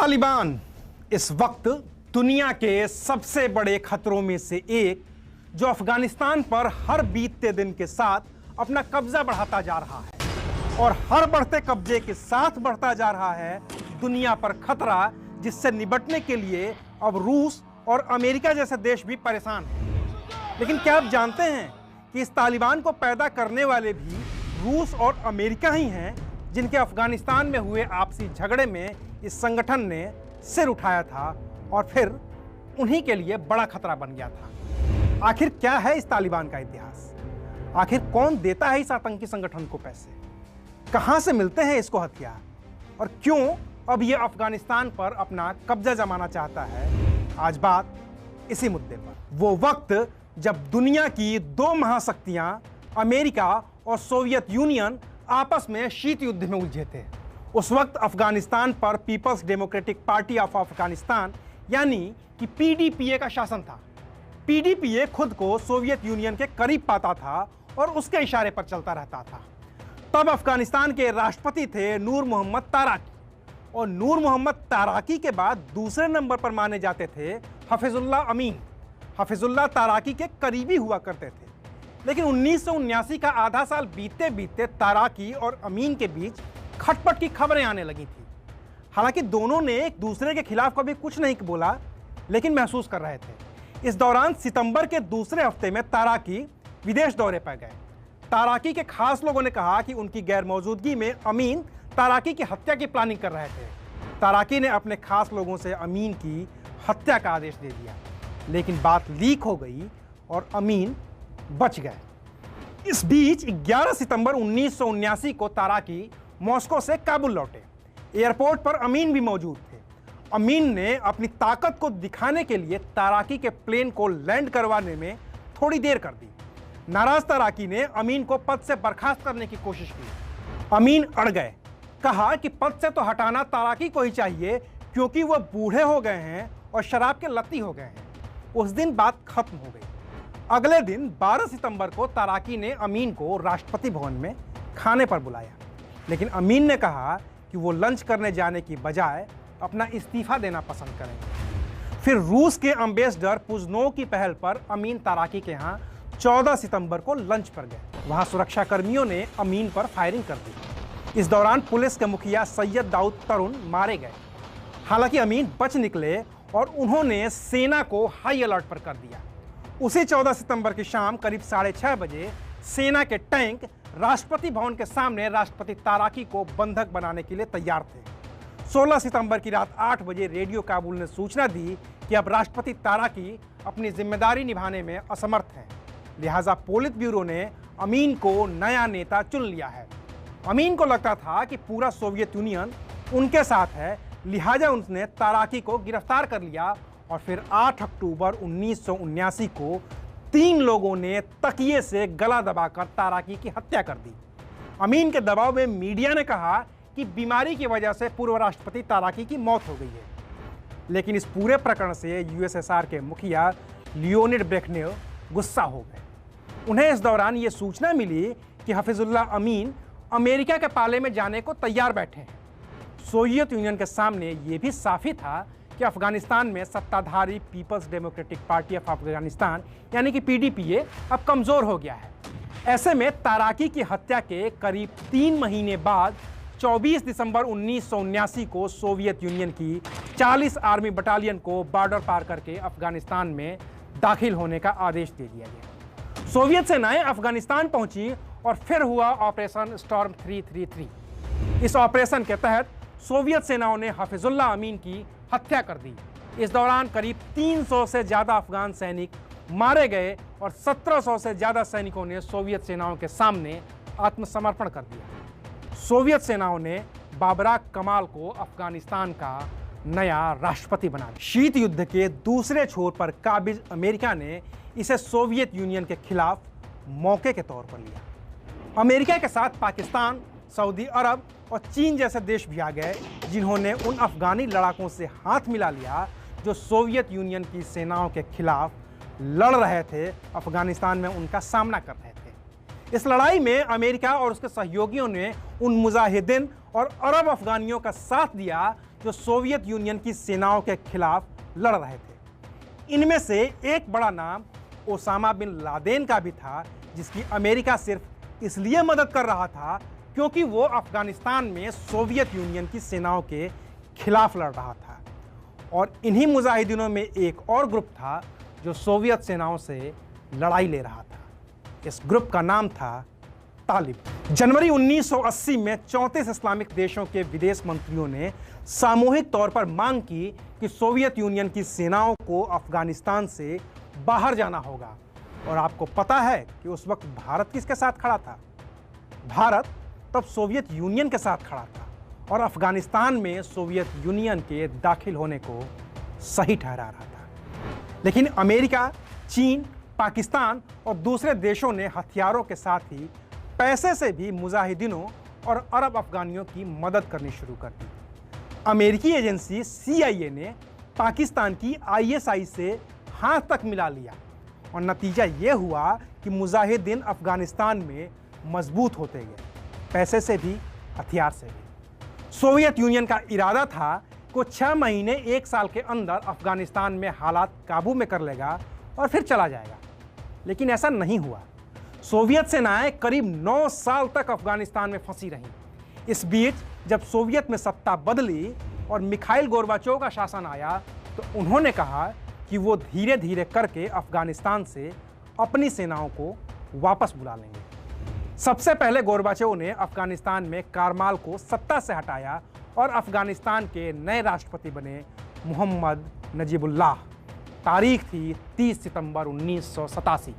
तालिबान इस वक्त दुनिया के सबसे बड़े खतरों में से एक, जो अफगानिस्तान पर हर बीतते दिन के साथ अपना कब्जा बढ़ाता जा रहा है और हर बढ़ते कब्जे के साथ बढ़ता जा रहा है दुनिया पर खतरा, जिससे निपटने के लिए अब रूस और अमेरिका जैसे देश भी परेशान हैं। लेकिन क्या आप जानते हैं कि इस तालिबान को पैदा करने वाले भी रूस और अमेरिका ही हैं, जिनके अफगानिस्तान में हुए आपसी झगड़े में इस संगठन ने सिर उठाया था और फिर उन्हीं के लिए बड़ा खतरा बन गया था। आखिर क्या है इस तालिबान का इतिहास? आखिर कौन देता है इस आतंकी संगठन को पैसे? कहां से मिलते हैं इसको हथियार? और क्यों अब यह अफगानिस्तान पर अपना कब्जा जमाना चाहता है? आज बात इसी मुद्दे पर। वो वक्त जब दुनिया की दो महाशक्तियां अमेरिका और सोवियत यूनियन आपस में शीत युद्ध में उलझे थे। उस वक्त अफगानिस्तान पर People's Democratic Party of Afghanistan यानी कि पीडीपीए का शासन था। पीडीपीए खुद को सोवियत यूनियन के करीब पाता था और उसके इशारे पर चलता रहता था। तब अफगानिस्तान के राष्ट्रपति थे नूर मोहम्मद ताराकी, और नूर मोहम्मद ताराकी के बाद दूसरे नंबर पर माने जाते थे हफीजुल्लाह अमीन। हफीजुल्लाह ताराकी के करीबी हुआ करते थे। लेकिन 1979 का आधा साल बीतते बीतते ताराकी और अमीन के बीच खटपट की खबरें आने लगी थी। हालांकि दोनों ने एक दूसरे के खिलाफ कभी कुछ नहीं बोला, लेकिन महसूस कर रहे थे। इस दौरान सितंबर के दूसरे हफ्ते में ताराकी विदेश दौरे पर गए। ताराकी के खास लोगों ने कहा कि उनकी गैर मौजूदगी में अमीन ताराकी की हत्या की प्लानिंग कर रहे थे। ताराकी ने अपने खास लोगों से अमीन की हत्या का आदेश दे दिया, लेकिन बात लीक हो गई और अमीन बच गए। इस बीच 11 सितंबर 1979 को ताराकी मॉस्को से काबुल लौटे। एयरपोर्ट पर अमीन भी मौजूद थे। अमीन ने अपनी ताकत को दिखाने के लिए ताराकी के प्लेन को लैंड करवाने में थोड़ी देर कर दी। नाराज ताराकी ने अमीन को पद से बर्खास्त करने की कोशिश की। अमीन अड़ गए, कहा कि पद से तो हटाना ताराकी को ही चाहिए, क्योंकि वह बूढ़े हो गए हैं और शराब के लत्ती हो गए हैं। उस दिन बात खत्म हो गई। अगले दिन 12 सितंबर को ताराकी ने अमीन को राष्ट्रपति भवन में खाने पर बुलाया, लेकिन अमीन ने कहा कि वो लंच करने जाने की बजाय अपना इस्तीफा देना पसंद करेंगे। फिर रूस के एम्बेसडर पुजनोव की पहल पर अमीन ताराकी के यहाँ 14 सितंबर को लंच पर गए। वहाँ सुरक्षा कर्मियों ने अमीन पर फायरिंग कर दी। इस दौरान पुलिस के मुखिया सैयद दाऊद तरुण मारे गए। हालांकि अमीन बच निकले और उन्होंने सेना को हाई अलर्ट पर कर दिया। उसी 14 सितंबर की शाम करीब 6:30 बजे सेना के टैंक राष्ट्रपति भवन के सामने राष्ट्रपति ताराकी को बंधक बनाने के लिए तैयार थे। 16 सितंबर की रात 8 बजे रेडियो काबुल ने सूचना दी कि अब राष्ट्रपति ताराकी अपनी जिम्मेदारी निभाने में असमर्थ हैं। लिहाजा पोलित ब्यूरो ने अमीन को नया नेता चुन लिया है। अमीन को लगता था कि पूरा सोवियत यूनियन उनके साथ है, लिहाजा उसने ताराकी को गिरफ्तार कर लिया और फिर 8 अक्टूबर 1979 को 3 लोगों ने तकिए से गला दबाकर ताराकी की हत्या कर दी। अमीन के दबाव में मीडिया ने कहा कि बीमारी की वजह से पूर्व राष्ट्रपति ताराकी की मौत हो गई है। लेकिन इस पूरे प्रकरण से यूएसएसआर के मुखिया लियोनिड ब्रेजनेव गुस्सा हो गए। उन्हें इस दौरान ये सूचना मिली कि हफीजुल्लाह अमीन अमेरिका के पाले में जाने को तैयार बैठे हैं। सोवियत यूनियन के सामने ये भी साफ ही था कि अफगानिस्तान में सत्ताधारी People's Democratic Party of Afghanistan यानी कि पीडीपीए अब कमजोर हो गया है। ऐसे में ताराकी की हत्या के करीब 3 महीने बाद 24 दिसंबर 1979 को सोवियत यूनियन की 40 आर्मी बटालियन को बॉर्डर पार करके अफगानिस्तान में दाखिल होने का आदेश दे दिया गया। सोवियत सेनाएं अफगानिस्तान पहुंची और फिर हुआ ऑपरेशन स्टॉर्म 333। इस ऑपरेशन के तहत सोवियत सेनाओं ने हफीजुल्लाह अमीन की हत्या कर दी। इस दौरान करीब 300 से ज्यादा अफगान सैनिक मारे गए और 1700 से ज्यादा सैनिकों ने सोवियत सेनाओं के सामने आत्मसमर्पण कर दिया। सोवियत सेनाओं ने बाबराक कमाल को अफगानिस्तान का नया राष्ट्रपति बना दिया। शीत युद्ध के दूसरे छोर पर काबिज अमेरिका ने इसे सोवियत यूनियन के खिलाफ मौके के तौर पर लिया। अमेरिका के साथ पाकिस्तान, सऊदी अरब और चीन जैसे देश भी आ गए, जिन्होंने उन अफगानी लड़ाकों से हाथ मिला लिया जो सोवियत यूनियन की सेनाओं के खिलाफ लड़ रहे थे, अफगानिस्तान में उनका सामना कर रहे थे। इस लड़ाई में अमेरिका और उसके सहयोगियों ने उन मुजाहिदीन और अरब अफगानियों का साथ दिया जो सोवियत यूनियन की सेनाओं के खिलाफ लड़ रहे थे। इनमें से एक बड़ा नाम ओसामा बिन लादेन का भी था, जिसकी अमेरिका सिर्फ इसलिए मदद कर रहा था क्योंकि वो अफगानिस्तान में सोवियत यूनियन की सेनाओं के खिलाफ लड़ रहा था। और इन्हीं मुजाहिदीनों में एक और ग्रुप था जो सोवियत सेनाओं से लड़ाई ले रहा था। इस ग्रुप का नाम था तालिबान। जनवरी 1980 में 34 इस्लामिक देशों के विदेश मंत्रियों ने सामूहिक तौर पर मांग की कि सोवियत यूनियन की सेनाओं को अफगानिस्तान से बाहर जाना होगा। और आपको पता है कि उस वक्त भारत किसके साथ खड़ा था? भारत तब सोवियत यूनियन के साथ खड़ा था और अफगानिस्तान में सोवियत यूनियन के दाखिल होने को सही ठहरा रहा था। लेकिन अमेरिका, चीन, पाकिस्तान और दूसरे देशों ने हथियारों के साथ ही पैसे से भी मुजाहिदीनों और अरब अफगानियों की मदद करनी शुरू कर दी। अमेरिकी एजेंसी CIA ने पाकिस्तान की ISI से हाथ तक मिला लिया और नतीजा ये हुआ कि मुजाहिदीन अफगानिस्तान में मजबूत होते गए, पैसे से भी, हथियार से भी। सोवियत यूनियन का इरादा था कि वो 6 महीने 1 साल के अंदर अफगानिस्तान में हालात काबू में कर लेगा और फिर चला जाएगा। लेकिन ऐसा नहीं हुआ। सोवियत सेनाएं करीब 9 साल तक अफगानिस्तान में फंसी रहीं। इस बीच जब सोवियत में सत्ता बदली और मिखाइल गोर्बाचोव का शासन आया तो उन्होंने कहा कि वो धीरे धीरे करके अफगानिस्तान से अपनी सेनाओं को वापस बुला लेंगे। सबसे पहले गोर्बाचोव ने अफगानिस्तान में कारमाल को सत्ता से हटाया और अफगानिस्तान के नए राष्ट्रपति बने मोहम्मद नजीबुल्लाह। तारीख थी 30 सितंबर 1987।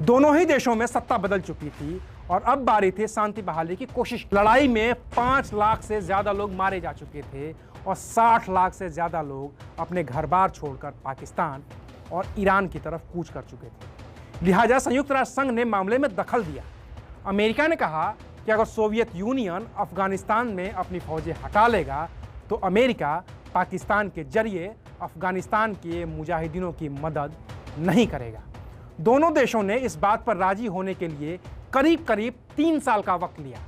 दोनों ही देशों में सत्ता बदल चुकी थी और अब बारी थी शांति बहाली की कोशिश। लड़ाई में 5 लाख से ज्यादा लोग मारे जा चुके थे और 60 लाख से ज्यादा लोग अपने घर बार छोड़कर पाकिस्तान और ईरान की तरफ कूच कर चुके थे। लिहाजा संयुक्त राष्ट्र संघ ने मामले में दखल दिया। अमेरिका ने कहा कि अगर सोवियत यूनियन अफगानिस्तान में अपनी फौजें हटा लेगा तो अमेरिका पाकिस्तान के जरिए अफगानिस्तान के मुजाहिदीनों की मदद नहीं करेगा। दोनों देशों ने इस बात पर राजी होने के लिए करीब 3 साल का वक्त लिया।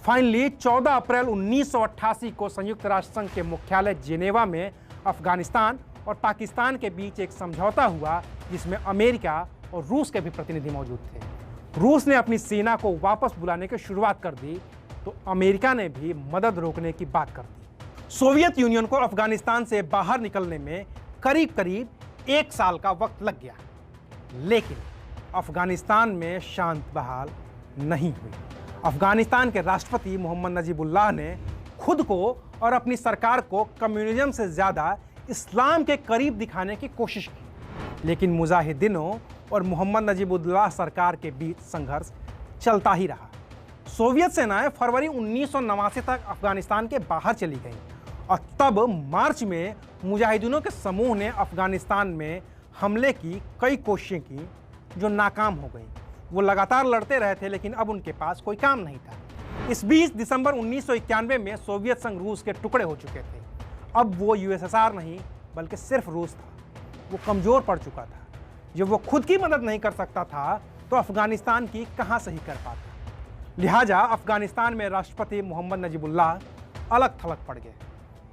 फाइनली 14 अप्रैल 1988 को संयुक्त राष्ट्र संघ के मुख्यालय जेनेवा में अफगानिस्तान और पाकिस्तान के बीच एक समझौता हुआ, जिसमें अमेरिका और रूस के भी प्रतिनिधि मौजूद थे। रूस ने अपनी सेना को वापस बुलाने की शुरुआत कर दी तो अमेरिका ने भी मदद रोकने की बात कर दी। सोवियत यूनियन को अफगानिस्तान से बाहर निकलने में करीब 1 साल का वक्त लग गया, लेकिन अफगानिस्तान में शांत बहाल नहीं हुई। अफगानिस्तान के राष्ट्रपति मोहम्मद नजीबुल्लाह ने खुद को और अपनी सरकार को कम्युनिज्म से ज़्यादा इस्लाम के करीब दिखाने की कोशिश की, लेकिन मुजाहिदीनों और मोहम्मद नजीबुल्लाह सरकार के बीच संघर्ष चलता ही रहा। सोवियत सेनाएं फरवरी 1989 तक अफगानिस्तान के बाहर चली गईं और तब मार्च में मुजाहिदीनों के समूह ने अफगानिस्तान में हमले की कई कोशिशें की जो नाकाम हो गई। वो लगातार लड़ते रहे थे, लेकिन अब उनके पास कोई काम नहीं था। इस बीच दिसंबर 1991 में सोवियत संघ रूस के टुकड़े हो चुके थे। अब वो USSR नहीं बल्कि सिर्फ रूस था। वो कमज़ोर पड़ चुका था। जब वो खुद की मदद नहीं कर सकता था तो अफगानिस्तान की कहाँ से ही कर पाता। लिहाजा अफगानिस्तान में राष्ट्रपति मोहम्मद नजीबुल्लाह अलग थलग पड़ गए।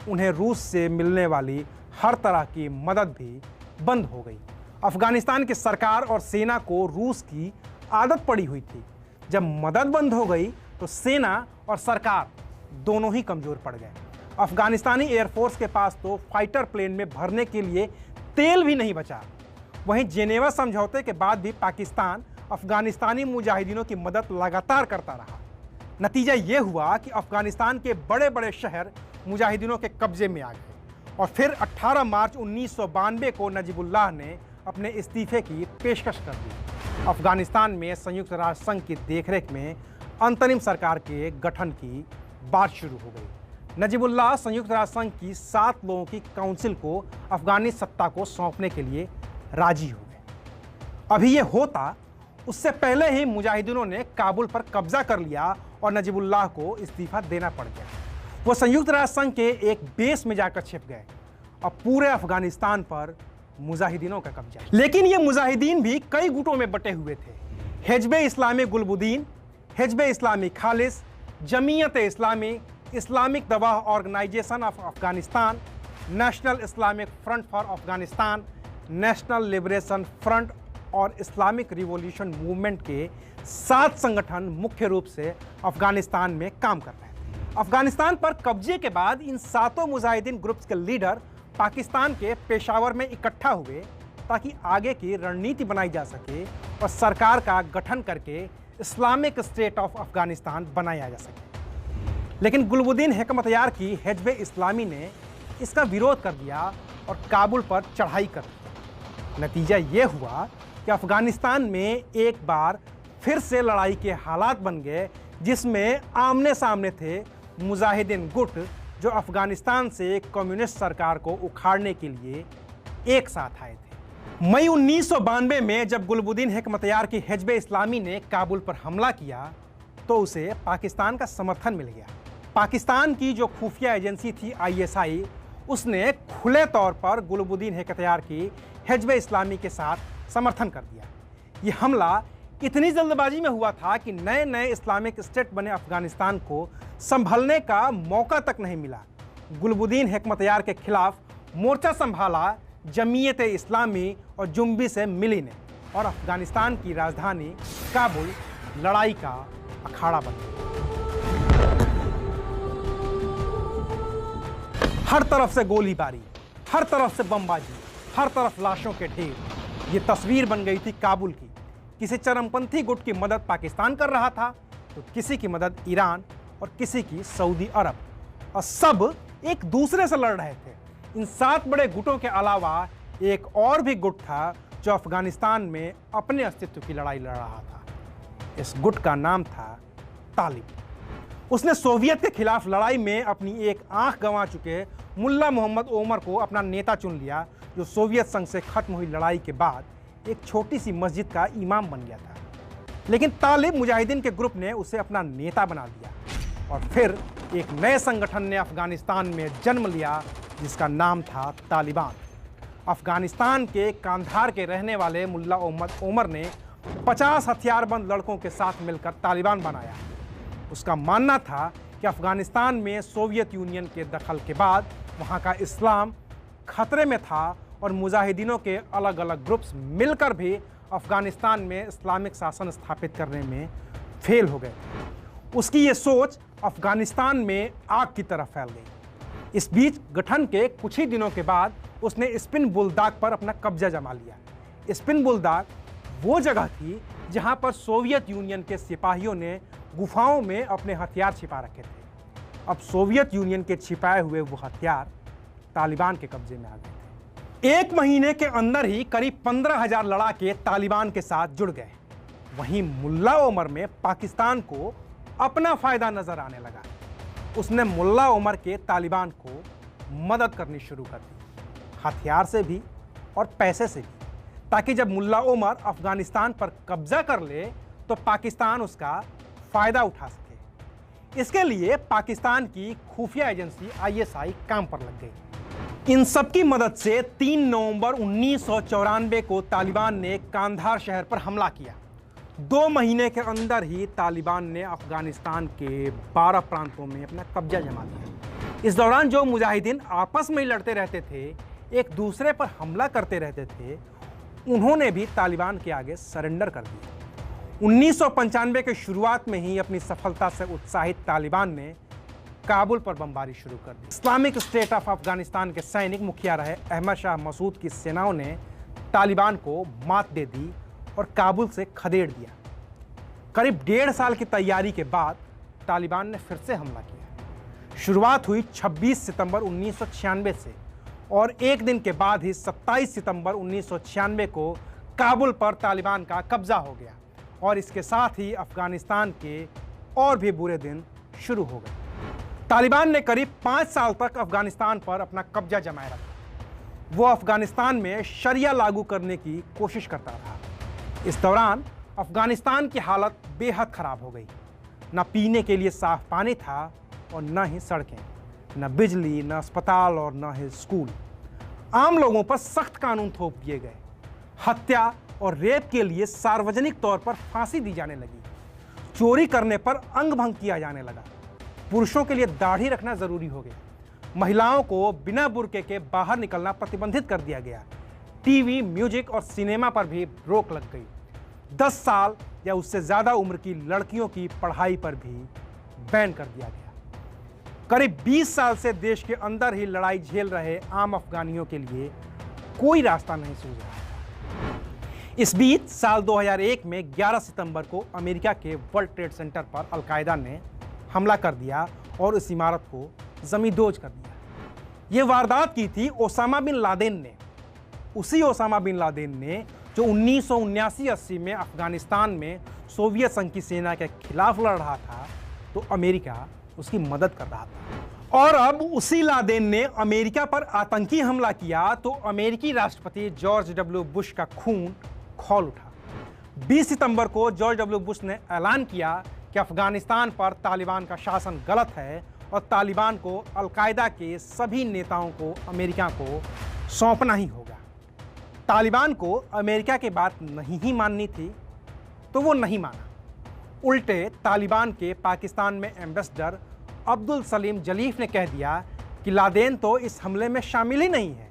उन्हें रूस से मिलने वाली हर तरह की मदद भी बंद हो गई। अफगानिस्तान की सरकार और सेना को रूस की आदत पड़ी हुई थी। जब मदद बंद हो गई तो सेना और सरकार दोनों ही कमज़ोर पड़ गए। अफगानिस्तानी एयरफोर्स के पास तो फाइटर प्लेन में भरने के लिए तेल भी नहीं बचा। वहीं जेनेवा समझौते के बाद भी पाकिस्तान अफगानिस्तानी मुजाहिदीनों की मदद लगातार करता रहा। नतीजा ये हुआ कि अफगानिस्तान के बड़े बड़े शहर मुजाहिदीनों के कब्जे में आ गए और फिर 18 मार्च 1992 को नजीबुल्लाह ने अपने इस्तीफे की पेशकश कर दी। अफगानिस्तान में संयुक्त राष्ट्र संघ की देखरेख में अंतरिम सरकार के गठन की बात शुरू हो गई। नजीबुल्लाह संयुक्त राष्ट्र संघ की 7 लोगों की काउंसिल को अफगानी सत्ता को सौंपने के लिए राजी हो गए। अभी ये होता उससे पहले ही मुजाहिदीनों ने काबुल पर कब्जा कर लिया और नजीबुल्लाह को इस्तीफा देना पड़ गया। वो संयुक्त राष्ट्र संघ के एक बेस में जाकर छिप गए। अब पूरे अफगानिस्तान पर मुजाहिदीनों का कब्जा। लेकिन ये मुजाहिदीन भी कई गुटों में बटे हुए थे। हिज़्ब-ए-इस्लामी Gulbuddin, Hizb e Islami Khalis, Jamiat e Islami, Islamic Dawa Organisation of Afghanistan, National Islamic Front for Afghanistan, National Liberation Front और इस्लामिक रिवॉल्यूशन मूवमेंट के 7 संगठन मुख्य रूप से अफगानिस्तान में काम कर रहे हैं। अफगानिस्तान पर कब्जे के बाद इन 7 मुजाहिदीन ग्रुप्स के लीडर पाकिस्तान के पेशावर में इकट्ठा हुए ताकि आगे की रणनीति बनाई जा सके और सरकार का गठन करके इस्लामिक स्टेट ऑफ अफगानिस्तान बनाया जा सके। लेकिन गुलबुद्दीन हेकमतयार की हिज़्ब इस्लामी ने इसका विरोध कर दिया और काबुल पर चढ़ाई कर दी। नतीजा ये हुआ कि अफगानिस्तान में एक बार फिर से लड़ाई के हालात बन गए, जिसमें आमने सामने थे मुजाहिदीन गुट जो अफगानिस्तान से कम्युनिस्ट सरकार को उखाड़ने के लिए एक साथ आए थे। मई 1992 में जब गुलबुद्दीन हेकमतयार की हिज़्ब इस्लामी ने काबुल पर हमला किया तो उसे पाकिस्तान का समर्थन मिल गया। पाकिस्तान की जो खुफिया एजेंसी थी ISI, उसने खुले तौर पर गुलबुद्दीन हेकमतयार की हिज़्ब इस्लामी के साथ समर्थन कर दिया। ये हमला इतनी जल्दबाजी में हुआ था कि नए नए इस्लामिक स्टेट बने अफगानिस्तान को संभलने का मौका तक नहीं मिला। गुलबुद्दीन हेकमतयार के खिलाफ मोर्चा संभाला जमीयत इस्लामी और जुम्बी से मिली ने और अफगानिस्तान की राजधानी काबुल लड़ाई का अखाड़ा बन गई। हर तरफ से गोलीबारी, हर तरफ से बमबाजी, हर तरफ लाशों के ढेर। ये तस्वीर बन गई थी काबुल की। किसी चरमपंथी गुट की मदद पाकिस्तान कर रहा था तो किसी की मदद ईरान और किसी की सऊदी अरब, और सब एक दूसरे से लड़ रहे थे। इन 7 बड़े गुटों के अलावा एक और भी गुट था जो अफगानिस्तान में अपने अस्तित्व की लड़ाई लड़ रहा था। इस गुट का नाम था तालिब। उसने सोवियत के खिलाफ लड़ाई में अपनी एक आंख गंवा चुके मुल्ला मोहम्मद ओमर को अपना नेता चुन लिया, जो सोवियत संघ से खत्म हुई लड़ाई के बाद एक छोटी सी मस्जिद का इमाम बन गया था। लेकिन तालिब मुजाहिदीन के ग्रुप ने उसे अपना नेता बना दिया और फिर एक नए संगठन ने अफगानिस्तान में जन्म लिया जिसका नाम था तालिबान। अफगानिस्तान के कांधार के रहने वाले मुल्ला मोहम्मद ओमर ने 50 हथियारबंद लड़कों के साथ मिलकर तालिबान बनाया। उसका मानना था कि अफगानिस्तान में सोवियत यूनियन के दखल के बाद वहाँ का इस्लाम खतरे में था और मुजाहिदीनों के अलग अलग ग्रुप्स मिलकर भी अफगानिस्तान में इस्लामिक शासन स्थापित करने में फेल हो गए। उसकी ये सोच अफगानिस्तान में आग की तरह फैल गई। इस बीच गठन के कुछ ही दिनों के बाद उसने स्पिन बुलदाग पर अपना कब्जा जमा लिया। स्पिन बुलदाग वो जगह थी जहां पर सोवियत यूनियन के सिपाहियों ने गुफाओं में अपने हथियार छिपा रखे थे। अब सोवियत यूनियन के छिपाए हुए वो हथियार तालिबान के कब्जे में आ गए थे। 1 महीने के अंदर ही करीब 15,000 लड़ाके तालिबान के साथ जुड़ गए। वहीं मुल्ला ओमर में पाकिस्तान को अपना फायदा नजर आने लगा। उसने मुल्ला ओमर के तालिबान को मदद करनी शुरू कर दी, हथियार से भी और पैसे से भी, ताकि जब मुल्ला ओमर अफगानिस्तान पर कब्जा कर ले तो पाकिस्तान उसका फायदा उठा सके। इसके लिए पाकिस्तान की खुफिया एजेंसी ISI काम पर लग गई। इन सब की मदद से 3 नवंबर 1994 को तालिबान ने कांधार शहर पर हमला किया। 2 महीने के अंदर ही तालिबान ने अफगानिस्तान के 12 प्रांतों में अपना कब्जा जमा लिया। इस दौरान जो मुजाहिदीन आपस में ही लड़ते रहते थे, एक दूसरे पर हमला करते रहते थे, उन्होंने भी तालिबान के आगे सरेंडर कर दिया। 1995 के शुरुआत में ही अपनी सफलता से उत्साहित तालिबान ने काबुल पर बमबारी शुरू कर दी। इस्लामिक स्टेट ऑफ अफगानिस्तान के सैनिक मुखिया रहे अहमद शाह मसूद की सेनाओं ने तालिबान को मात दे दी और काबुल से खदेड़ दिया। करीब 1.5 साल की तैयारी के बाद तालिबान ने फिर से हमला किया। शुरुआत हुई 26 सितंबर 1996 से और एक दिन के बाद ही 27 सितंबर 1996 को काबुल पर तालिबान का कब्जा हो गया और इसके साथ ही अफगानिस्तान के और भी बुरे दिन शुरू हो गए। तालिबान ने करीब 5 साल तक अफगानिस्तान पर अपना कब्जा जमाए रखा। वो अफगानिस्तान में शरिया लागू करने की कोशिश करता रहा। इस दौरान अफगानिस्तान की हालत बेहद खराब हो गई। न पीने के लिए साफ पानी था और न ही सड़कें, न बिजली, न अस्पताल और न ही स्कूल। आम लोगों पर सख्त कानून थोप दिए गए। हत्या और रेप के लिए सार्वजनिक तौर पर फांसी दी जाने लगी। चोरी करने पर अंग भंग किया जाने लगा। पुरुषों के लिए दाढ़ी रखना जरूरी हो गया, महिलाओं को बिना बुर्के के बाहर निकलना प्रतिबंधित कर दिया गया, टीवी, म्यूजिक और सिनेमा पर भी रोक लग गई। 10 साल या उससे ज्यादा उम्र की लड़कियों की पढ़ाई पर भी बैन कर दिया गया। करीब 20 साल से देश के अंदर ही लड़ाई झेल रहे आम अफगानियों के लिए कोई रास्ता नहीं सूझ रहा था। इस बीच साल 2001 में 11 सितंबर को अमेरिका के वर्ल्ड ट्रेड सेंटर पर अलकायदा ने हमला कर दिया और इस इमारत को जमींदोज कर दिया। ये वारदात की थी ओसामा बिन लादेन ने, उसी ओसामा बिन लादेन ने जो 1979-80 में अफगानिस्तान में सोवियत संघ की सेना के खिलाफ लड़ रहा था, तो अमेरिका उसकी मदद कर रहा था। और अब उसी लादेन ने अमेरिका पर आतंकी हमला किया तो अमेरिकी राष्ट्रपति जॉर्ज डब्ल्यू बुश का खून खौल उठा। 20 सितंबर को जॉर्ज डब्ल्यू बुश ने ऐलान किया कि अफगानिस्तान पर तालिबान का शासन गलत है और तालिबान को अलकायदा के सभी नेताओं को अमेरिका को सौंपना ही होगा। तालिबान को अमेरिका की बात नहीं ही माननी थी तो वो नहीं माना। उल्टे तालिबान के पाकिस्तान में एम्बेसडर अब्दुल सलीम जलीफ ने कह दिया कि लादेन तो इस हमले में शामिल ही नहीं है।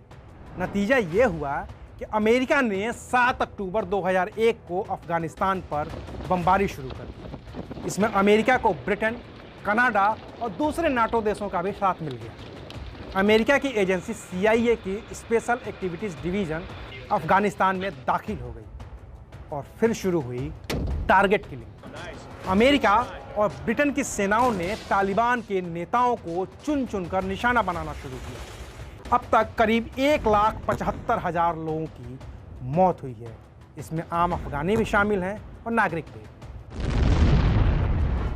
नतीजा ये हुआ कि अमेरिका ने 7 अक्टूबर 2001 को अफगानिस्तान पर बमबारी शुरू कर दी। इसमें अमेरिका को ब्रिटेन, कनाडा और दूसरे नाटो देशों का भी साथ मिल गया। अमेरिका की एजेंसी CIA की स्पेशल एक्टिविटीज़ डिवीज़न अफगानिस्तान में दाखिल हो गई और फिर शुरू हुई टारगेट किलिंग। अमेरिका और ब्रिटेन की सेनाओं ने तालिबान के नेताओं को चुन चुनकर निशाना बनाना शुरू किया। अब तक करीब 1,75,000 लोगों की मौत हुई है। इसमें आम अफगानी भी शामिल हैं और नागरिक भी।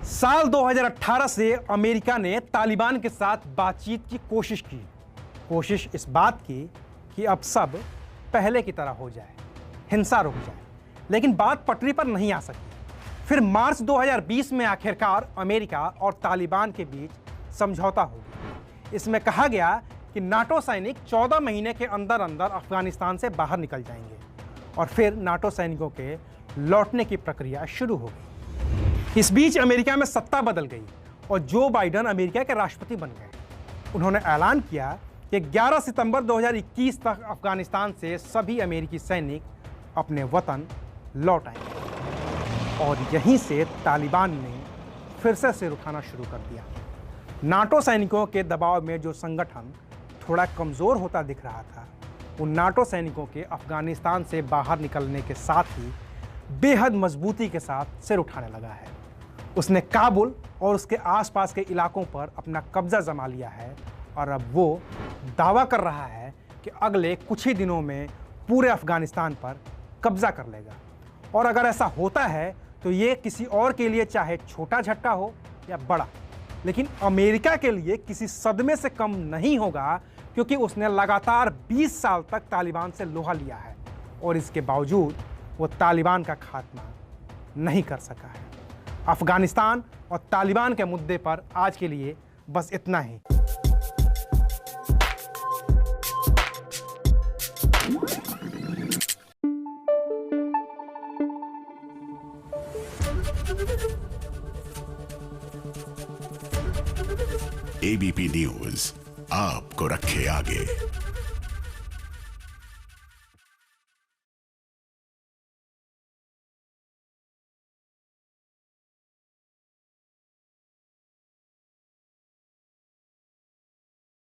साल 2018 से अमेरिका ने तालिबान के साथ बातचीत की कोशिश की। कोशिश इस बात की कि अब सब पहले की तरह हो जाए, हिंसा रुक जाए, लेकिन बात पटरी पर नहीं आ सकी। फिर मार्च 2020 में आखिरकार अमेरिका और तालिबान के बीच समझौता हो गया। इसमें कहा गया कि नाटो सैनिक 14 महीने के अंदर अंदर अफगानिस्तान से बाहर निकल जाएंगे और फिर नाटो सैनिकों के लौटने की प्रक्रिया शुरू हो गई। इस बीच अमेरिका में सत्ता बदल गई और जो बाइडन अमेरिका के राष्ट्रपति बन गए। उन्होंने ऐलान किया कि 11 सितंबर 2021 तक अफगानिस्तान से सभी अमेरिकी सैनिक अपने वतन लौट आएंगे। और यहीं से तालिबान ने फिर से सिर उठाना शुरू कर दिया। नाटो सैनिकों के दबाव में जो संगठन थोड़ा कमज़ोर होता दिख रहा था, उन नाटो सैनिकों के अफगानिस्तान से बाहर निकलने के साथ ही बेहद मजबूती के साथ सिर उठाने लगा है। उसने काबुल और उसके आसपास के इलाकों पर अपना कब्जा जमा लिया है और अब वो दावा कर रहा है कि अगले कुछ ही दिनों में पूरे अफगानिस्तान पर कब्जा कर लेगा। और अगर ऐसा होता है तो ये किसी और के लिए चाहे छोटा झटका हो या बड़ा, लेकिन अमेरिका के लिए किसी सदमे से कम नहीं होगा, क्योंकि उसने लगातार 20 साल तक तालिबान से लोहा लिया है और इसके बावजूद वो तालिबान का खात्मा नहीं कर सका है। अफगानिस्तान और तालिबान के मुद्दे पर आज के लिए बस इतना ही। ABP न्यूज आपको रखे आगे।